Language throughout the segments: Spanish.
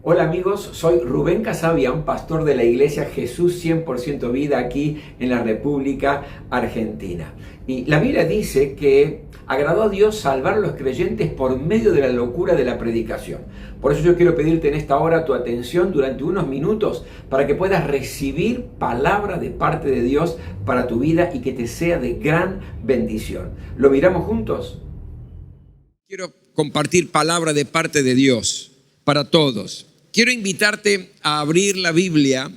Hola amigos, soy Rubén Casabian, pastor de la iglesia Jesús 100% Vida aquí en la República Argentina. Y la Biblia dice que agradó a Dios salvar a los creyentes por medio de la locura de la predicación. Por eso yo quiero pedirte en esta hora tu atención durante unos minutos para que puedas recibir palabra de parte de Dios para tu vida y que te sea de gran bendición. ¿Lo miramos juntos? Quiero compartir palabra de parte de Dios para todos. Quiero invitarte a abrir la Biblia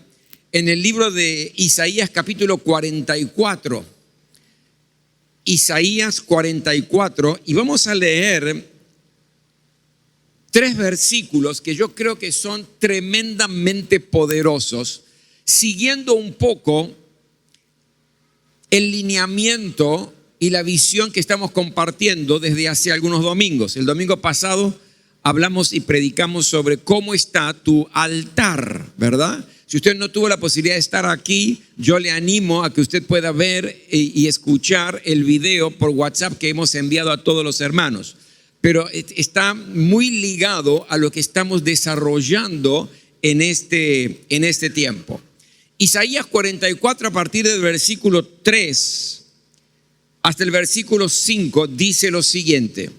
en el libro de Isaías capítulo 44. Isaías 44, y vamos a leer 3 versículos que yo creo que son tremendamente poderosos, siguiendo un poco el lineamiento y la visión que estamos compartiendo desde hace algunos domingos. El domingo pasado hablamos y predicamos sobre cómo está tu altar, ¿verdad? Si usted no tuvo la posibilidad de estar aquí, yo le animo a que usted pueda ver y escuchar el video por WhatsApp que hemos enviado a todos los hermanos. Pero está muy ligado a lo que estamos desarrollando en este tiempo. Isaías 44, a partir del versículo 3 hasta el versículo 5, dice lo siguiente: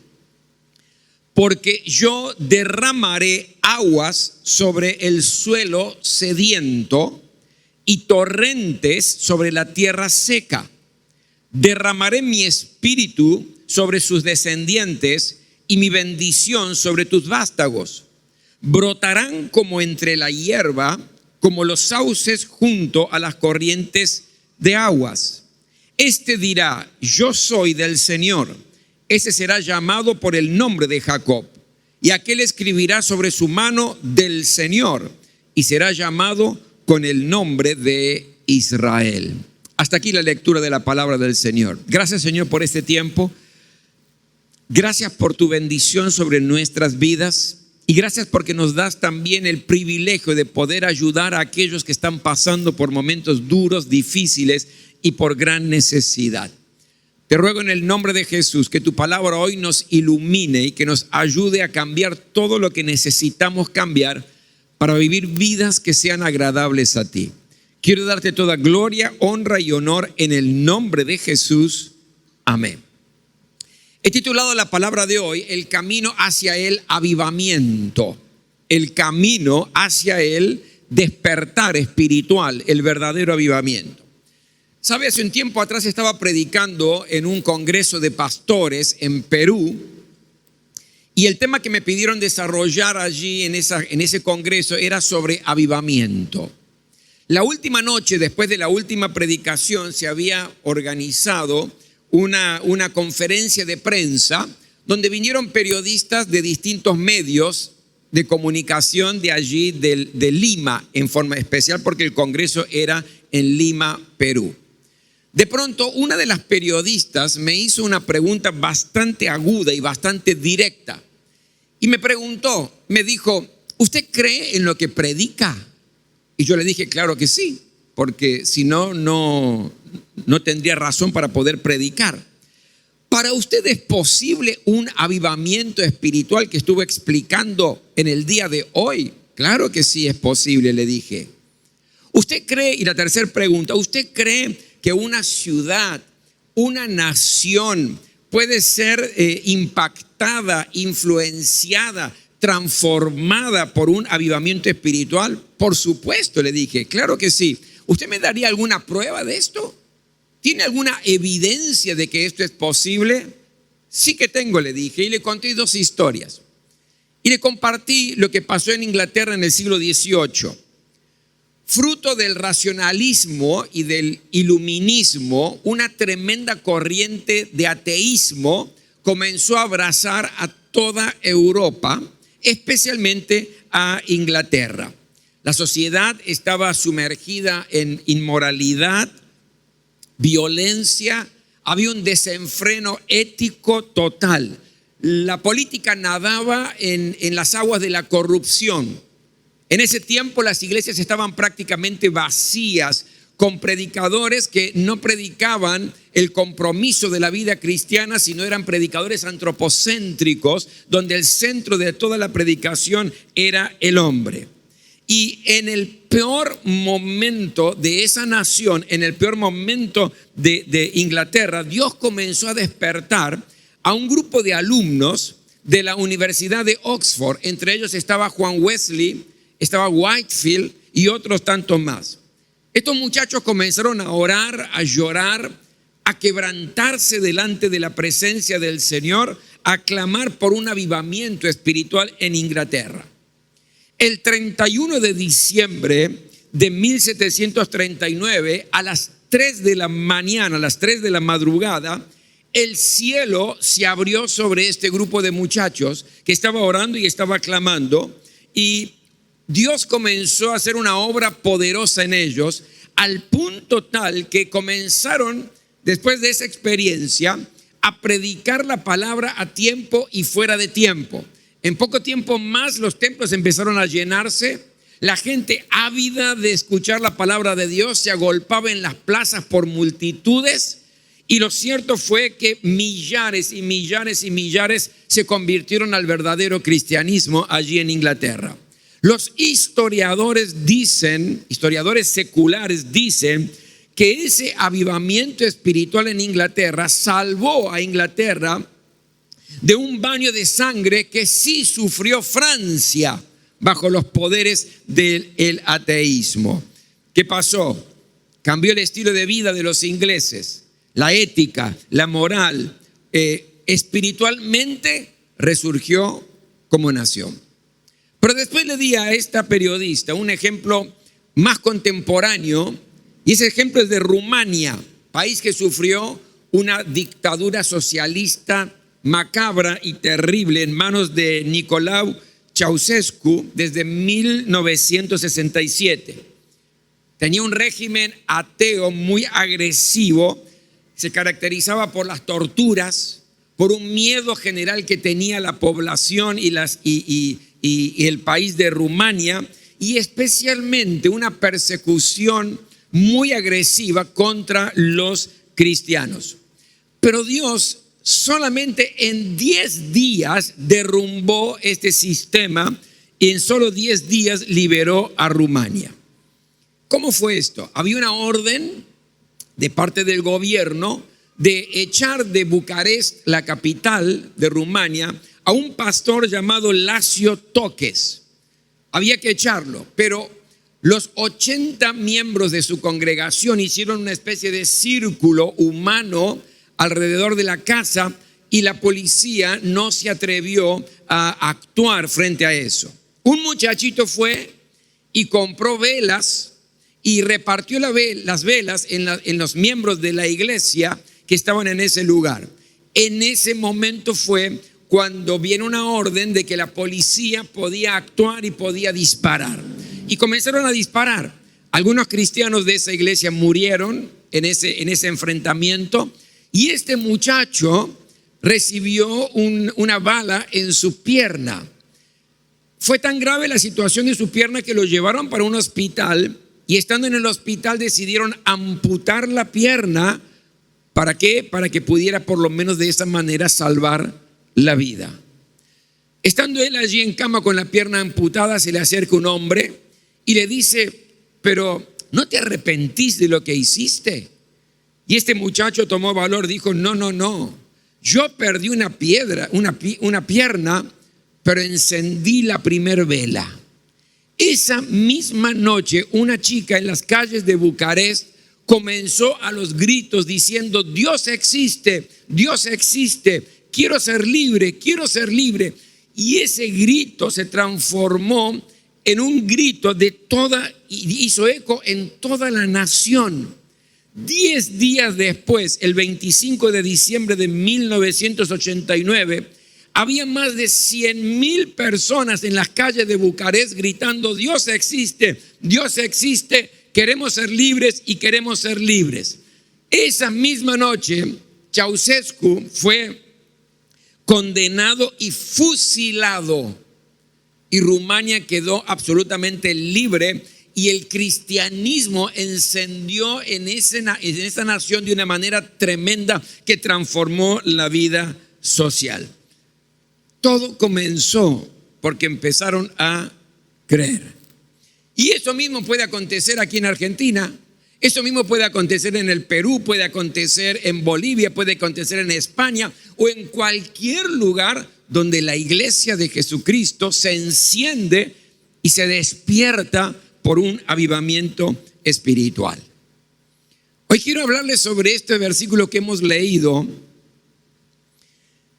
porque yo derramaré aguas sobre el suelo sediento y torrentes sobre la tierra seca. Derramaré mi espíritu sobre sus descendientes y mi bendición sobre tus vástagos. Brotarán como entre la hierba, como los sauces junto a las corrientes de aguas. Este dirá: yo soy del Señor. Ese será llamado por el nombre de Jacob, y aquel escribirá sobre su mano del Señor, y será llamado con el nombre de Israel. Hasta aquí la lectura de la palabra del Señor. Gracias, Señor, por este tiempo. Gracias por tu bendición sobre nuestras vidas, y gracias porque nos das también el privilegio de poder ayudar a aquellos que están pasando por momentos duros, difíciles y por gran necesidad. Te ruego en el nombre de Jesús que tu palabra hoy nos ilumine y que nos ayude a cambiar todo lo que necesitamos cambiar para vivir vidas que sean agradables a ti. Quiero darte toda gloria, honra y honor en el nombre de Jesús. Amén. He titulado la palabra de hoy: el camino hacia el avivamiento. El camino hacia el despertar espiritual, el verdadero avivamiento. ¿Sabe? Hace un tiempo atrás estaba predicando en un congreso de pastores en Perú, y el tema que me pidieron desarrollar allí en ese congreso era sobre avivamiento. La última noche, después de la última predicación, se había organizado una conferencia de prensa donde vinieron periodistas de distintos medios de comunicación de allí, de Lima, en forma especial porque el congreso era en Lima, Perú. De pronto, una de las periodistas me hizo una pregunta bastante aguda y bastante directa. Y me preguntó, me dijo: ¿usted cree en lo que predica? Y yo le dije, claro que sí, porque si no, no tendría razón para poder predicar. ¿Para usted es posible un avivamiento espiritual que estuve explicando en el día de hoy? Claro que sí es posible, le dije. ¿Usted cree? Y la tercera pregunta: ¿usted cree que una ciudad, una nación puede ser impactada, influenciada, transformada por un avivamiento espiritual? Por supuesto, le dije, claro que sí. ¿Usted me daría alguna prueba de esto? ¿Tiene alguna evidencia de que esto es posible? Sí que tengo, le dije, y le conté 2 historias. Y le compartí lo que pasó en Inglaterra en el siglo XVIII. Fruto del racionalismo y del iluminismo, una tremenda corriente de ateísmo comenzó a abrazar a toda Europa, especialmente a Inglaterra. La sociedad estaba sumergida en inmoralidad, violencia, había un desenfreno ético total. La política nadaba en las aguas de la corrupción. En ese tiempo las iglesias estaban prácticamente vacías, con predicadores que no predicaban el compromiso de la vida cristiana, sino eran predicadores antropocéntricos, donde el centro de toda la predicación era el hombre. Y en el peor momento de esa nación, en el peor momento de Inglaterra, Dios comenzó a despertar a un grupo de alumnos de la Universidad de Oxford. Entre ellos estaba Juan Wesley, estaba Whitefield y otros tantos más. Estos muchachos comenzaron a orar, a llorar, a quebrantarse delante de la presencia del Señor, a clamar por un avivamiento espiritual en Inglaterra. El 31 de diciembre de 1739, a las 3 de la mañana, a las 3 de la madrugada, el cielo se abrió sobre este grupo de muchachos que estaba orando y estaba clamando, y Dios comenzó a hacer una obra poderosa en ellos, al punto tal que comenzaron, después de esa experiencia, a predicar la palabra a tiempo y fuera de tiempo. En poco tiempo más los templos empezaron a llenarse. La gente ávida de escuchar la palabra de Dios se agolpaba en las plazas por multitudes. Y lo cierto fue que millares y millares y millares se convirtieron al verdadero cristianismo allí en Inglaterra. Los historiadores dicen, historiadores seculares dicen, que ese avivamiento espiritual en Inglaterra salvó a Inglaterra de un baño de sangre que sí sufrió Francia bajo los poderes del ateísmo. ¿Qué pasó? Cambió el estilo de vida de los ingleses, la ética, la moral, espiritualmente resurgió como nación. Pero después le di a esta periodista un ejemplo más contemporáneo, y ese ejemplo es de Rumania, país que sufrió una dictadura socialista macabra y terrible en manos de Nicolae Ceausescu desde 1967. Tenía un régimen ateo muy agresivo, se caracterizaba por las torturas, por un miedo general que tenía la población y el país de Rumania, y especialmente una persecución muy agresiva contra los cristianos. Pero Dios solamente en 10 días derrumbó este sistema y en solo 10 días liberó a Rumania. ¿Cómo fue esto? Había una orden de parte del gobierno de echar de Bucarest, la capital de Rumania, a un pastor llamado László Tokes. Había que echarlo, pero los 80 miembros de su congregación hicieron una especie de círculo humano alrededor de la casa y la policía no se atrevió a actuar frente a eso. Un muchachito fue y compró velas y repartió las velas en los miembros de la iglesia que estaban en ese lugar. En ese momento fue cuando viene una orden de que la policía podía actuar y podía disparar. Y comenzaron a disparar. Algunos cristianos de esa iglesia murieron en ese enfrentamiento. Y este muchacho recibió una bala en su pierna. Fue tan grave la situación de su pierna que lo llevaron para un hospital. Y estando en el hospital decidieron amputar la pierna. ¿Para qué? Para que pudiera por lo menos de esa manera salvar la vida. Estando él allí en cama con la pierna amputada, se le acerca un hombre y le dice: pero ¿no te arrepentís de lo que hiciste? Y este muchacho tomó valor, dijo: no, yo perdí una pierna, pero encendí la primer vela. Esa misma noche, una chica en las calles de Bucarest comenzó a los gritos diciendo: Dios existe, quiero ser libre. Y ese grito se transformó en un grito y hizo eco en toda la nación. 10 días después, el 25 de diciembre de 1989, había más de 100,000 personas en las calles de Bucarest gritando: Dios existe, queremos ser libres y queremos ser libres. Esa misma noche, Ceausescu fue condenado y fusilado, y Rumania quedó absolutamente libre y el cristianismo encendió en esa nación de una manera tremenda que transformó la vida social. Todo comenzó porque empezaron a creer. Y eso mismo puede acontecer aquí en Argentina, eso mismo puede acontecer en el Perú, puede acontecer en Bolivia, puede acontecer en España o en cualquier lugar donde la iglesia de Jesucristo se enciende y se despierta por un avivamiento espiritual. Hoy quiero hablarles sobre este versículo que hemos leído,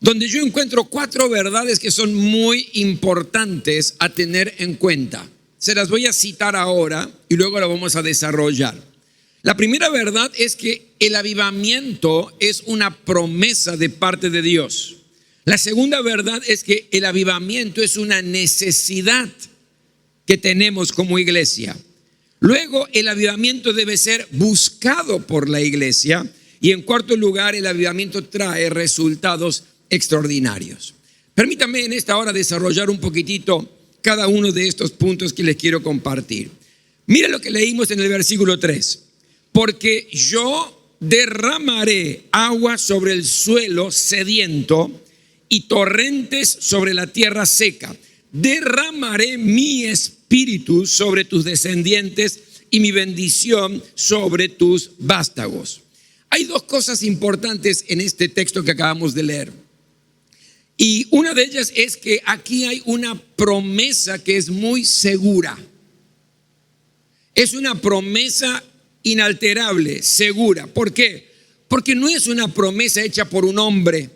donde yo encuentro 4 verdades que son muy importantes a tener en cuenta. Se las voy a citar ahora y luego la vamos a desarrollar. La primera verdad es que el avivamiento es una promesa de parte de Dios. La segunda verdad es que el avivamiento es una necesidad que tenemos como iglesia. Luego, el avivamiento debe ser buscado por la iglesia. Y en cuarto lugar, el avivamiento trae resultados extraordinarios. Permítanme en esta hora desarrollar un poquitito cada uno de estos puntos que les quiero compartir. Mira lo que leímos en el versículo 3. Porque yo derramaré agua sobre el suelo sediento y torrentes sobre la tierra seca. Derramaré mi espíritu sobre tus descendientes y mi bendición sobre tus vástagos. Hay 2 cosas importantes en este texto que acabamos de leer. Y una de ellas es que aquí hay una promesa que es muy segura. Es una promesa inalterable, segura. ¿Por qué? Porque no es una promesa hecha por un hombre,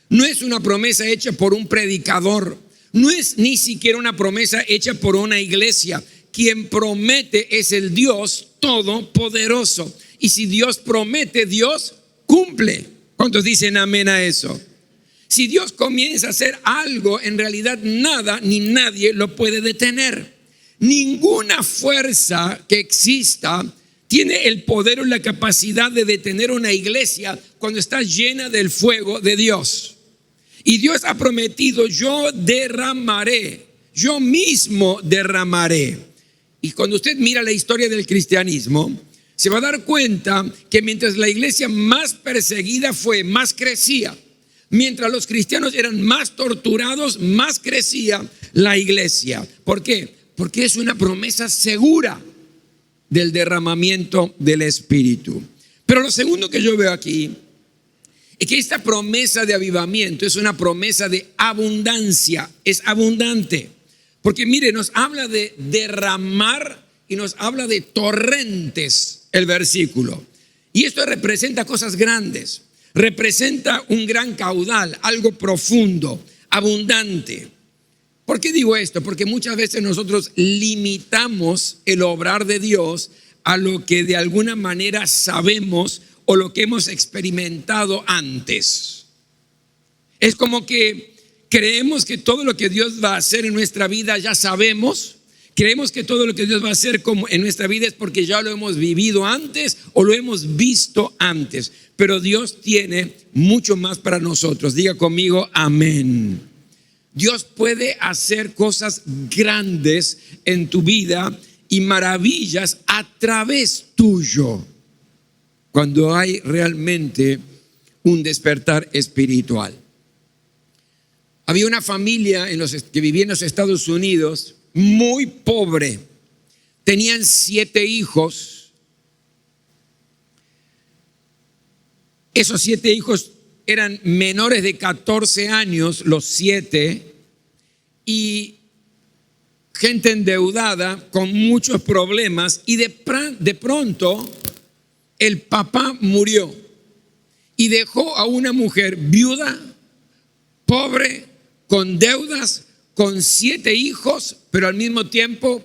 no es una promesa hecha por un predicador, no es ni siquiera una promesa hecha por una iglesia. Quien promete es el Dios Todopoderoso. Y si Dios promete, Dios cumple. ¿Cuántos dicen amén a eso? Si Dios comienza a hacer algo, en realidad nada ni nadie lo puede detener. Ninguna fuerza que exista tiene el poder o la capacidad de detener una iglesia cuando está llena del fuego de Dios. Y Dios ha prometido: yo derramaré, yo mismo derramaré. Y cuando usted mira la historia del cristianismo, se va a dar cuenta que mientras la iglesia más perseguida fue, más crecía. Mientras los cristianos eran más torturados, más crecía la iglesia. ¿Por qué? Porque es una promesa segura del derramamiento del Espíritu. Pero lo segundo que yo veo aquí es que esta promesa de avivamiento es una promesa de abundancia, es abundante. Porque mire, nos habla de derramar y nos habla de torrentes el versículo. Y esto representa cosas grandes, representa un gran caudal, algo profundo, abundante. ¿Por qué digo esto? Porque muchas veces nosotros limitamos el obrar de Dios a lo que de alguna manera sabemos o lo que hemos experimentado antes. Es como que creemos que todo lo que Dios va a hacer en nuestra vida ya sabemos. Creemos que todo lo que Dios va a hacer en nuestra vida es porque ya lo hemos vivido antes o lo hemos visto antes. Pero Dios tiene mucho más para nosotros. Diga conmigo, amén. Dios puede hacer cosas grandes en tu vida y maravillas a través tuyo cuando hay realmente un despertar espiritual. Había una familia que vivía en los Estados Unidos muy pobre. Tenían 7 hijos. Esos 7 hijos eran menores de 14 años, los 7, y gente endeudada con muchos problemas. Y de pronto el papá murió y dejó a una mujer viuda, pobre, con deudas, con 7 hijos, pero al mismo tiempo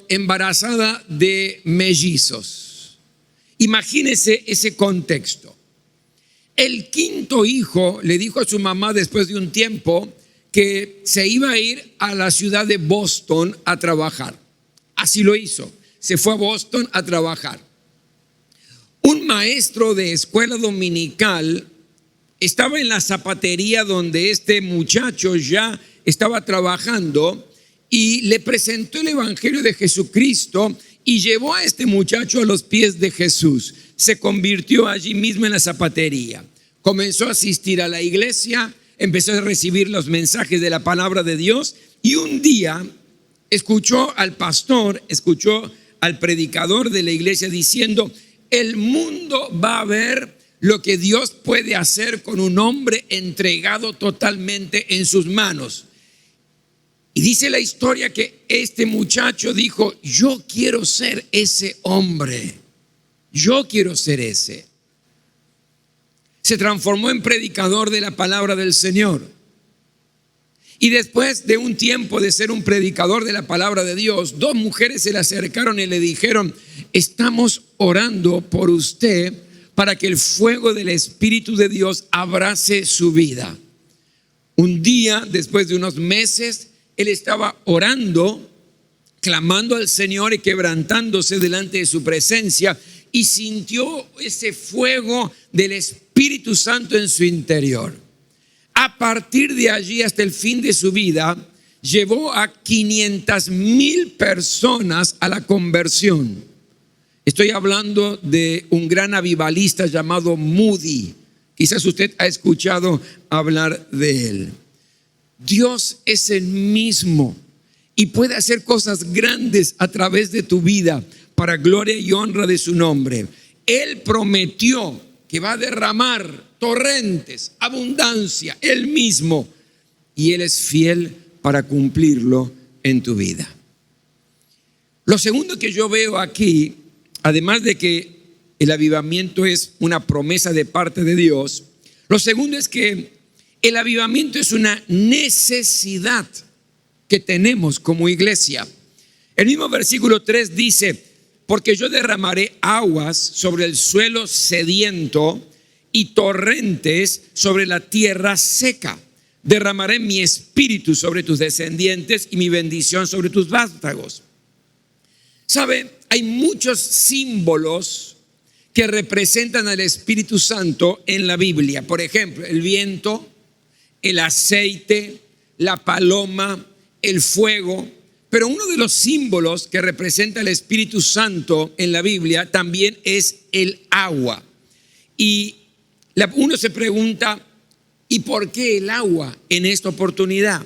embarazada de mellizos. Imagínese ese contexto. El 5.º hijo le dijo a su mamá después de un tiempo que se iba a ir a la ciudad de Boston a trabajar. Así lo hizo. Se fue a Boston a trabajar. Un maestro de escuela dominical estaba en la zapatería donde este muchacho ya estaba trabajando y le presentó el Evangelio de Jesucristo y llevó a este muchacho a los pies de Jesús. Se convirtió allí mismo en la zapatería. Comenzó a asistir a la iglesia, empezó a recibir los mensajes de la palabra de Dios y un día escuchó al pastor, escuchó al predicador de la iglesia diciendo: el mundo va a ver lo que Dios puede hacer con un hombre entregado totalmente en sus manos. Y dice la historia que este muchacho dijo: yo quiero ser ese hombre, yo quiero ser ese. Se transformó en predicador de la palabra del Señor. Y después de un tiempo de ser un predicador de la palabra de Dios, dos mujeres se le acercaron y le dijeron: estamos orando por usted para que el fuego del Espíritu de Dios abrace su vida. Un día, después de unos meses, él estaba orando, clamando al Señor y quebrantándose delante de su presencia, y sintió ese fuego del Espíritu Santo en su interior. A partir de allí hasta el fin de su vida, llevó a 500,000 personas a la conversión. Estoy hablando de un gran avivalista llamado Moody. Quizás usted ha escuchado hablar de él. Dios es el mismo y puede hacer cosas grandes a través de tu vida para gloria y honra de su nombre. Él prometió que va a derramar torrentes, abundancia, Él mismo, y Él es fiel para cumplirlo en tu vida. Lo segundo que yo veo aquí, además de que el avivamiento es una promesa de parte de Dios, lo segundo es que el avivamiento es una necesidad que tenemos como iglesia. El mismo versículo 3 dice: porque yo derramaré aguas sobre el suelo sediento y torrentes sobre la tierra seca. Derramaré mi espíritu sobre tus descendientes y mi bendición sobre tus vástagos. ¿Sabe? Hay muchos símbolos que representan al Espíritu Santo en la Biblia. Por ejemplo, el viento, el aceite, la paloma, el fuego. Pero uno de los símbolos que representa al Espíritu Santo en la Biblia también es el agua. Y uno se pregunta: ¿y por qué el agua en esta oportunidad?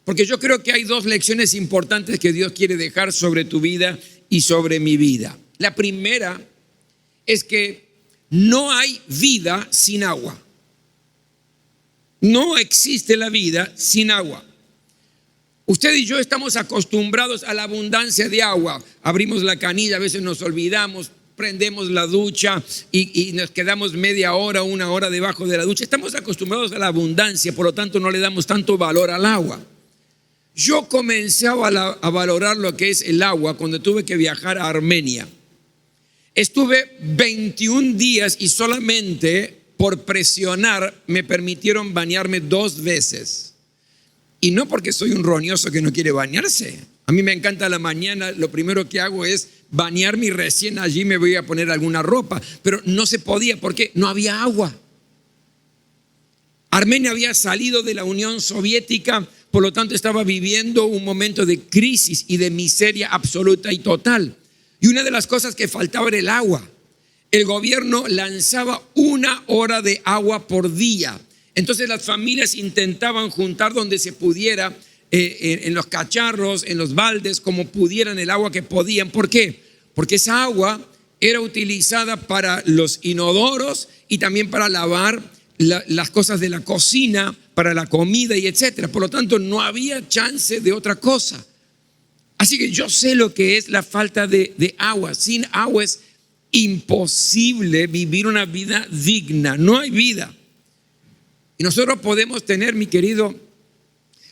Porque yo creo que hay dos lecciones importantes que Dios quiere dejar sobre tu vida y sobre mi vida. La primera es que no hay vida sin agua. No existe la vida sin agua. Usted y yo estamos acostumbrados a la abundancia de agua. Abrimos la canilla, a veces nos olvidamos, prendemos la ducha y nos quedamos media hora, una hora debajo de la ducha. Estamos acostumbrados a la abundancia, por lo tanto no le damos tanto valor al agua. Yo comencé a valorar lo que es el agua cuando tuve que viajar a Armenia. Estuve 21 días y solamente por presionar me permitieron bañarme 2 veces. Y no porque soy un roñoso que no quiere bañarse. A mí me encanta la mañana, lo primero que hago es bañarme y recién allí me voy a poner alguna ropa. Pero no se podía porque no había agua. Armenia había salido de la Unión Soviética, por lo tanto estaba viviendo un momento de crisis y de miseria absoluta y total. Y una de las cosas que faltaba era el agua. El gobierno lanzaba 1 hora de agua por día. Entonces las familias intentaban juntar donde se pudiera, en los cacharros, en los baldes, como pudieran, el agua que podían. ¿Por qué? Porque esa agua era utilizada para los inodoros y también para lavar las cosas de la cocina, para la comida y etcétera. Por lo tanto, no había chance de otra cosa. Así que yo sé lo que es la falta de agua. Sin agua es imposible vivir una vida digna. No hay vida. Y nosotros podemos tener, mi querido,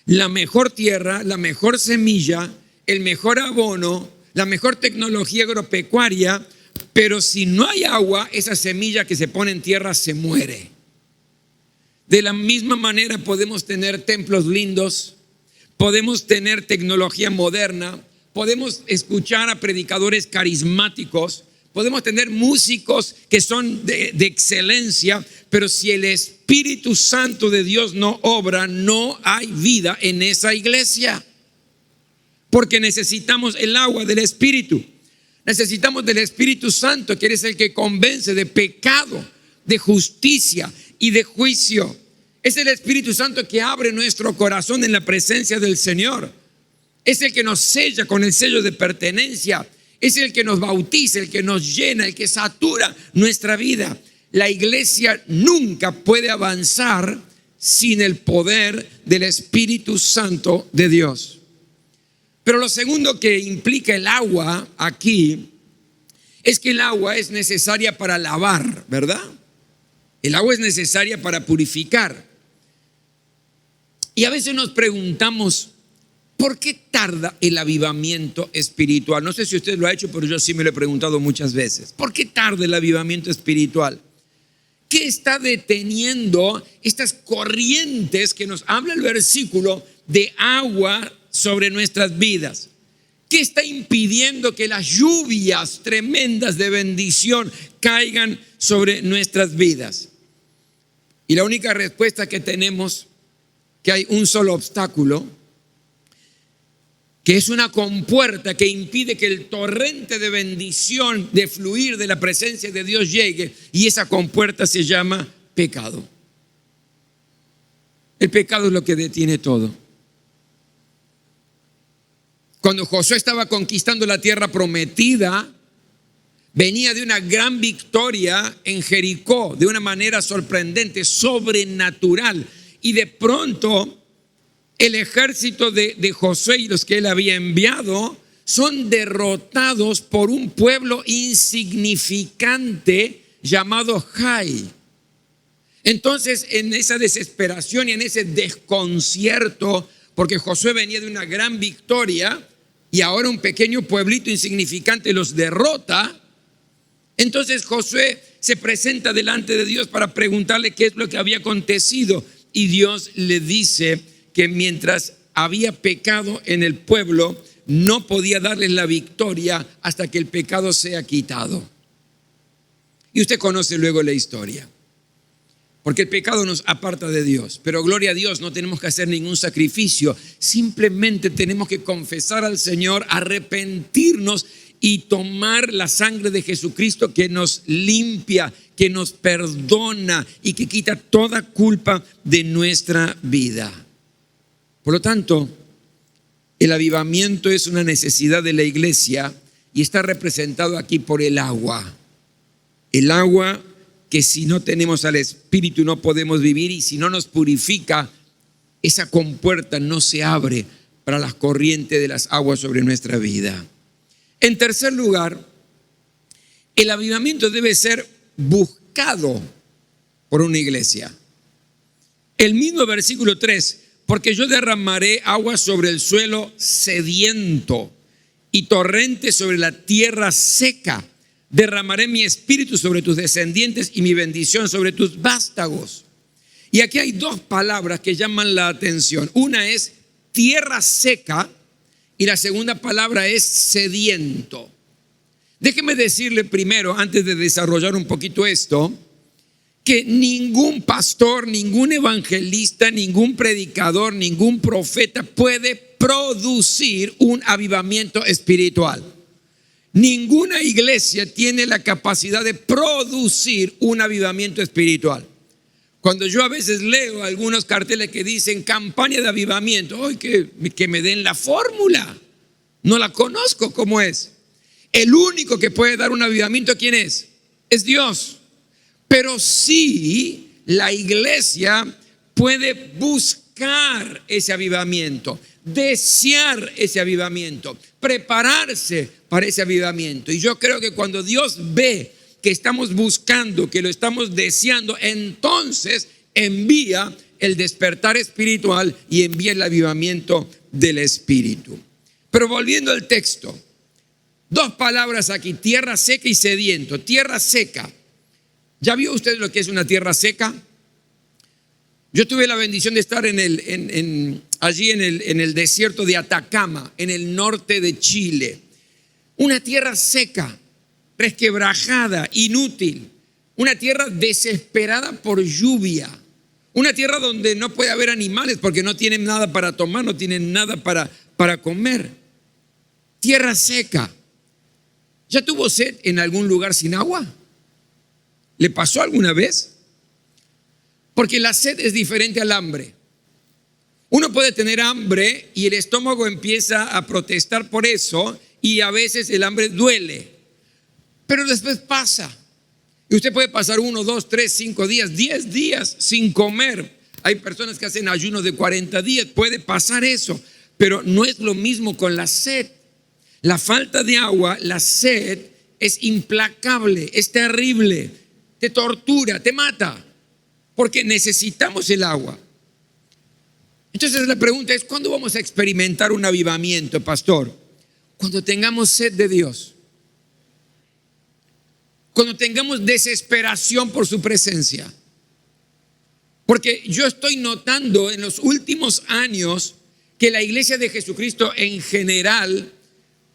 la mejor tierra, la mejor semilla, el mejor abono, la mejor tecnología agropecuaria, pero si no hay agua, esa semilla que se pone en tierra se muere. De la misma manera podemos tener templos lindos, podemos tener tecnología moderna, podemos escuchar a predicadores carismáticos, podemos tener músicos que son de excelencia, pero si el Espíritu Santo de Dios no obra, no hay vida en esa iglesia. porque necesitamos el agua del Espíritu. Necesitamos del Espíritu Santo, que es el que convence de pecado, de justicia y de juicio. Es el Espíritu Santo que abre nuestro corazón en la presencia del Señor. Es el que nos sella con el sello de pertenencia. Es el que nos bautiza, el que nos llena, el que satura nuestra vida. La iglesia nunca puede avanzar sin el poder del Espíritu Santo de Dios. Pero lo segundo que implica el agua aquí es que el agua es necesaria para lavar, ¿verdad? El agua es necesaria para purificar. Y a veces nos preguntamos, ¿por qué tarda el avivamiento espiritual? No sé si usted lo ha hecho, pero yo sí me lo he preguntado muchas veces. ¿Por qué tarda el avivamiento espiritual? ¿Qué está deteniendo estas corrientes que nos habla el versículo de agua sobre nuestras vidas? ¿Qué está impidiendo que las lluvias tremendas de bendición caigan sobre nuestras vidas? Y la única respuesta que tenemos, que hay un solo obstáculo, que es una compuerta que impide que el torrente de bendición, de fluir de la presencia de Dios llegue, y esa compuerta se llama pecado. El pecado es lo que detiene todo. Cuando Josué estaba conquistando la tierra prometida, venía de una gran victoria en Jericó, de una manera sorprendente, sobrenatural, y de pronto el ejército de Josué y los que él había enviado son derrotados por un pueblo insignificante llamado Jai. Entonces, en esa desesperación y en ese desconcierto, porque Josué venía de una gran victoria y ahora un pequeño pueblito insignificante los derrota, entonces Josué se presenta delante de Dios para preguntarle qué es lo que había acontecido, y Dios le dice que mientras había pecado en el pueblo, no podía darles la victoria hasta que el pecado sea quitado. Y usted conoce luego la historia, porque el pecado nos aparta de Dios. Pero gloria a Dios, no tenemos que hacer ningún sacrificio, simplemente tenemos que confesar al Señor, arrepentirnos y tomar la sangre de Jesucristo, que nos limpia, que nos perdona y que quita toda culpa de nuestra vida. Por lo tanto, el avivamiento es una necesidad de la iglesia y está representado aquí por el agua. El agua que si no tenemos al Espíritu no podemos vivir, y si no nos purifica, esa compuerta no se abre para las corrientes de las aguas sobre nuestra vida. En tercer lugar, el avivamiento debe ser buscado por una iglesia. El mismo versículo 3, porque yo derramaré agua sobre el suelo sediento y torrentes sobre la tierra seca. Derramaré mi espíritu sobre tus descendientes y mi bendición sobre tus vástagos. Y aquí hay dos palabras que llaman la atención. Una es tierra seca y la segunda palabra es sediento. Déjeme decirle primero, antes de desarrollar un poquito esto, que ningún pastor, ningún evangelista, ningún predicador, ningún profeta puede producir un avivamiento espiritual. Ninguna iglesia tiene la capacidad de producir un avivamiento espiritual. Cuando yo a veces leo algunos carteles que dicen campaña de avivamiento, ¡ay, que me den la fórmula! No la conozco, ¿cómo es? El único que puede dar un avivamiento, ¿quién es? Es Dios. Pero sí, la iglesia puede buscar ese avivamiento, desear ese avivamiento, prepararse para ese avivamiento. Y yo creo que cuando Dios ve que estamos buscando, que lo estamos deseando, entonces envía el despertar espiritual y envía el avivamiento del Espíritu. Pero volviendo al texto, dos palabras aquí, tierra seca y sediento. Tierra seca. ¿Ya vio usted lo que es una tierra seca? Yo tuve la bendición de estar allí en el desierto de Atacama, en el norte de Chile. Una tierra seca, resquebrajada, inútil. Una tierra desesperada por lluvia. Una tierra donde no puede haber animales porque no tienen nada para tomar, no tienen nada para comer. tierra seca. ¿Ya tuvo sed en algún lugar sin agua? ¿Le pasó alguna vez? Porque la sed es diferente al hambre. Uno puede tener hambre y el estómago empieza a protestar por eso y a veces el hambre duele. Pero después pasa. Y usted puede pasar 1, 2, 3, 5 días, 10 días sin comer. Hay personas que hacen ayunos de 40 días. Puede pasar eso. Pero no es lo mismo con la sed. La falta de agua, la sed, es implacable, es terrible. Te tortura, te mata. Porque necesitamos el agua. Entonces la pregunta es, ¿cuándo vamos a experimentar un avivamiento, pastor? Cuando tengamos sed de Dios. Cuando tengamos desesperación por su presencia. Porque yo estoy notando en los últimos años que la iglesia de Jesucristo en general,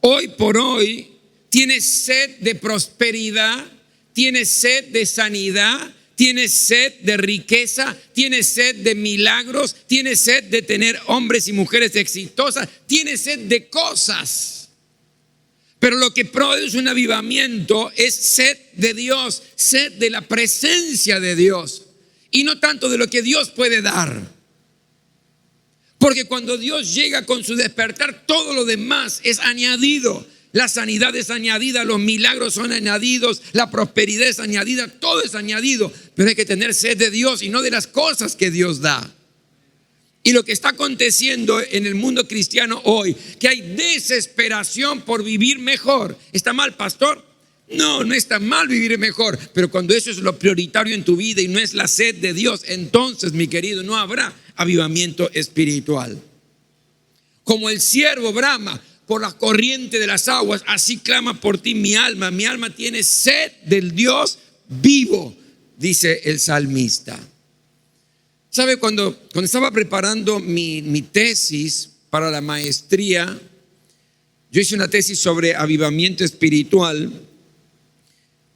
hoy por hoy, tiene sed de prosperidad, tiene sed de sanidad, tiene sed de riqueza, tiene sed de milagros, tiene sed de tener hombres y mujeres exitosas, tiene sed de cosas. Pero lo que produce un avivamiento es sed de Dios, sed de la presencia de Dios y no tanto de lo que Dios puede dar. Porque cuando Dios llega con su despertar, todo lo demás es añadido. La sanidad es añadida, los milagros son añadidos, la prosperidad es añadida, todo es añadido. Pero hay que tener sed de Dios y no de las cosas que Dios da. Y lo que está aconteciendo en el mundo cristiano hoy, que hay desesperación por vivir mejor. ¿Está mal, pastor? No, no está mal vivir mejor. Pero cuando eso es lo prioritario en tu vida y no es la sed de Dios, entonces, mi querido, no habrá avivamiento espiritual. Como el siervo brama por la corriente de las aguas, así clama por ti mi alma. Mi alma tiene sed del Dios vivo, dice el salmista. ¿Sabe? Cuando estaba preparando mi tesis para la maestría, yo hice una tesis sobre avivamiento espiritual.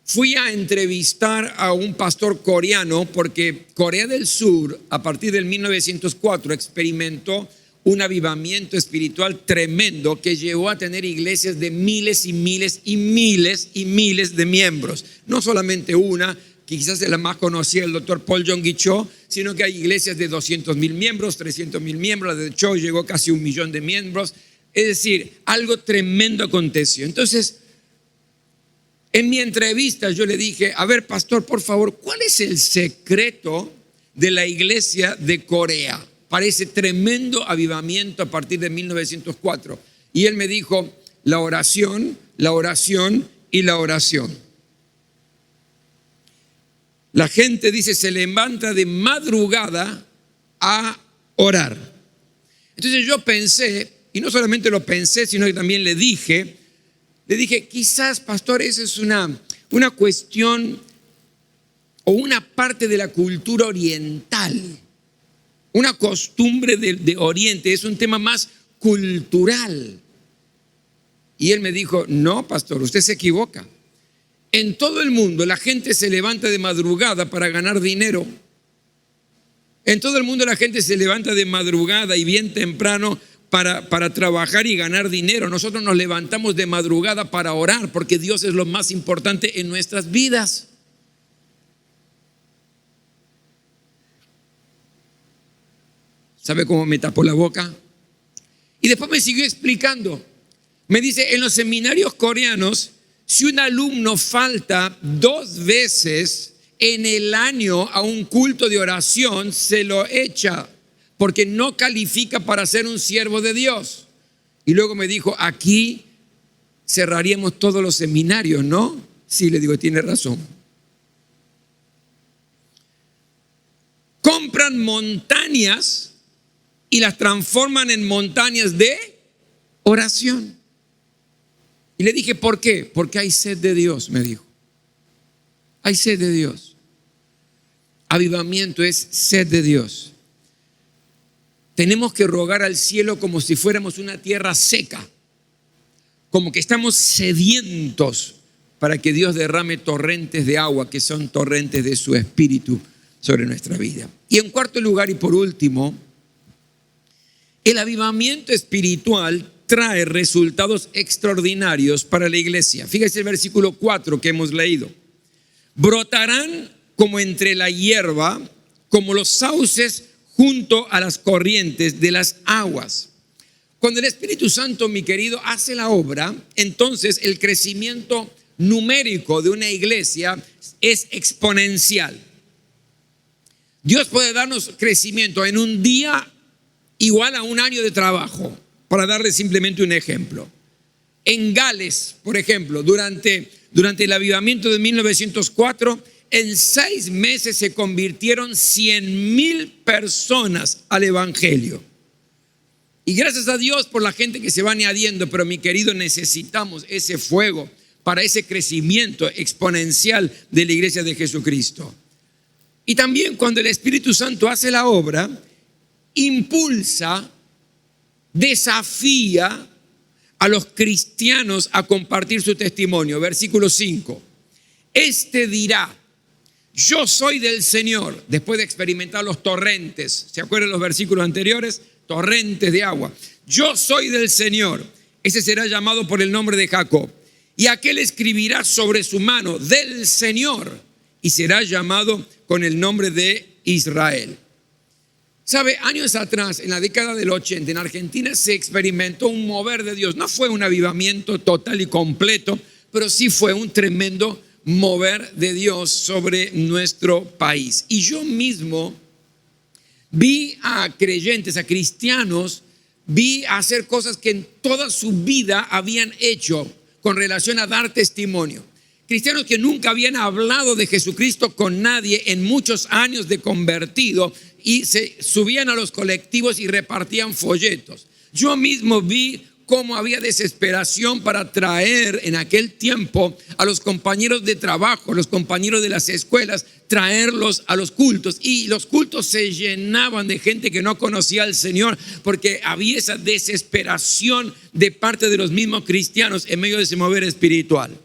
Fui a entrevistar a un pastor coreano porque Corea del Sur, a partir del 1904, experimentó un avivamiento espiritual tremendo que llevó a tener iglesias de miles y miles y miles y miles de miembros. No solamente una, que quizás es la más conocida, el doctor Paul Yonggi Cho, sino que hay iglesias de 200,000 miembros, 300,000 miembros. La de Cho llegó casi 1 millón de miembros. Es decir, algo tremendo aconteció. Entonces, en mi entrevista yo le dije, a ver, pastor, por favor, ¿cuál es el secreto de la iglesia de Corea para ese tremendo avivamiento a partir de 1904? Y él me dijo, la oración, la oración y la oración. La gente, dice, se levanta de madrugada a orar. Entonces yo pensé, y no solamente lo pensé, sino que también le dije, quizás, pastor, esa es una cuestión o una parte de la cultura oriental, una costumbre de Oriente, es un tema más cultural. Y él me dijo, no, pastor, usted se equivoca. En todo el mundo la gente se levanta de madrugada para ganar dinero. En todo el mundo la gente se levanta de madrugada y bien temprano para trabajar y ganar dinero. Nosotros nos levantamos de madrugada para orar porque Dios es lo más importante en nuestras vidas. ¿Sabe cómo me tapó la boca? Y después me siguió explicando. Me dice, en los seminarios coreanos, si un alumno falta 2 veces en el año a un culto de oración, se lo echa porque no califica para ser un siervo de Dios. Y luego me dijo, aquí cerraríamos todos los seminarios, ¿no? Sí, le digo, tiene razón. Compran montañas y las transforman en montañas de oración. Y le dije, ¿por qué? Porque hay sed de Dios, me dijo. Hay sed de Dios. Avivamiento es sed de Dios. Tenemos que rogar al cielo como si fuéramos una tierra seca, como que estamos sedientos para que Dios derrame torrentes de agua, que son torrentes de su espíritu sobre nuestra vida. Y en cuarto lugar y por último, el avivamiento espiritual trae resultados extraordinarios para la iglesia. Fíjese el versículo 4 que hemos leído. Brotarán como entre la hierba, como los sauces junto a las corrientes de las aguas. Cuando el Espíritu Santo, mi querido, hace la obra, entonces el crecimiento numérico de una iglesia es exponencial. Dios puede darnos crecimiento en un día igual a un año de trabajo, para darle simplemente un ejemplo. En Gales, por ejemplo, durante el avivamiento de 1904, en 6 meses se convirtieron 100,000 personas al evangelio. Y gracias a Dios por la gente que se va añadiendo, pero mi querido, necesitamos ese fuego para ese crecimiento exponencial de la iglesia de Jesucristo. Y también cuando el Espíritu Santo hace la obra, impulsa, desafía a los cristianos a compartir su testimonio. Versículo 5. Este dirá: yo soy del Señor, después de experimentar los torrentes. ¿Se acuerdan los versículos anteriores? Torrentes de agua. Yo soy del Señor. Ese será llamado por el nombre de Jacob. Y aquel escribirá sobre su mano: del Señor. Y será llamado con el nombre de Israel. ¿Sabe? Años atrás, en la década del 80, en Argentina se experimentó un mover de Dios. No fue un avivamiento total y completo, pero sí fue un tremendo mover de Dios sobre nuestro país. Y yo mismo vi a creyentes, a cristianos, vi hacer cosas que en toda su vida habían hecho con relación a dar testimonio. Cristianos que nunca habían hablado de Jesucristo con nadie en muchos años de convertido, y se subían a los colectivos y repartían folletos. Yo mismo vi cómo había desesperación para traer en aquel tiempo a los compañeros de trabajo, los compañeros de las escuelas, traerlos a los cultos. Y los cultos se llenaban de gente que no conocía al Señor, porque había esa desesperación de parte de los mismos cristianos en medio de ese mover espiritual.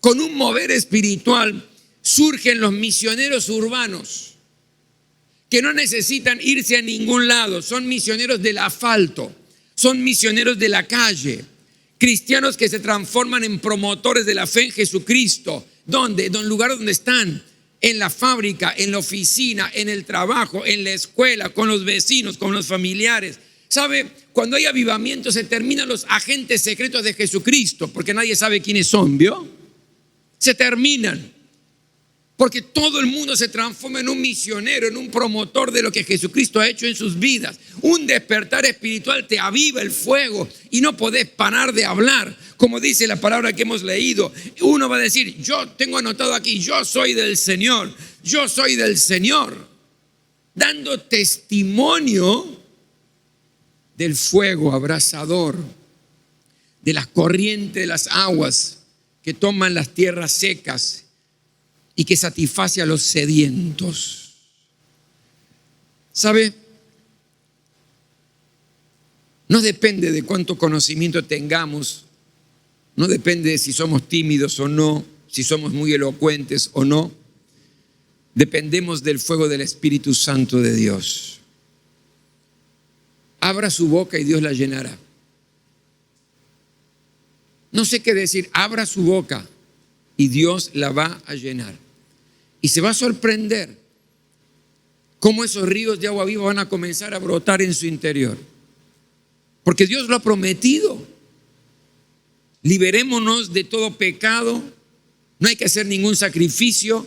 Con un mover espiritual surgen los misioneros urbanos, que no necesitan irse a ningún lado. Son misioneros del asfalto, son misioneros de la calle, cristianos que se transforman en promotores de la fe en Jesucristo. ¿Dónde? En el lugar donde están, en la fábrica, en la oficina, en el trabajo, en la escuela, con los vecinos, con los familiares. ¿Sabe? Cuando hay avivamiento se terminan los agentes secretos de Jesucristo, porque nadie sabe quiénes son, ¿vio? Se terminan. Porque todo el mundo se transforma en un misionero, en un promotor de lo que Jesucristo ha hecho en sus vidas. Un despertar espiritual te aviva el fuego y no podés parar de hablar. Como dice la palabra que hemos leído, uno va a decir: yo tengo anotado aquí, yo soy del Señor, yo soy del Señor. Dando testimonio del fuego abrasador, de las corrientes de las aguas que toman las tierras secas y que satisface a los sedientos. ¿Sabe? No depende de cuánto conocimiento tengamos, no depende de si somos tímidos o no, si somos muy elocuentes o no. Dependemos del fuego del Espíritu Santo de Dios. Abra su boca y Dios la llenará. No sé qué decir, abra su boca y Dios la va a llenar. Y se va a sorprender cómo esos ríos de agua viva van a comenzar a brotar en su interior. Porque Dios lo ha prometido. Liberémonos de todo pecado. No hay que hacer ningún sacrificio.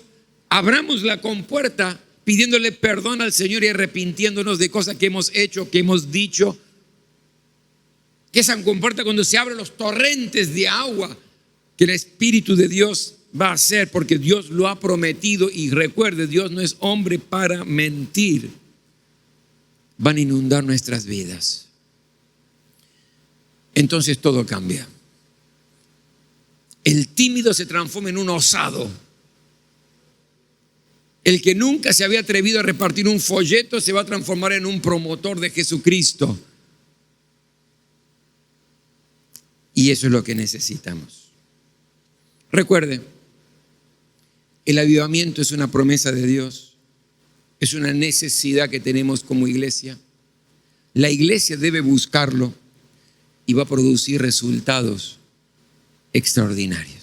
Abramos la compuerta pidiéndole perdón al Señor y arrepintiéndonos de cosas que hemos hecho, que hemos dicho. Que esa compuerta, cuando se abren los torrentes de agua, que el Espíritu de Dios va a hacer, porque Dios lo ha prometido. Y recuerde, Dios no es hombre para mentir. Van a inundar nuestras vidas. Entonces todo cambia. El tímido se transforma en un osado. El que nunca se había atrevido a repartir un folleto se va a transformar en un promotor de Jesucristo. Y eso es lo que necesitamos. Recuerde, el avivamiento es una promesa de Dios, es una necesidad que tenemos como iglesia. La iglesia debe buscarlo. y va a producir resultados extraordinarios.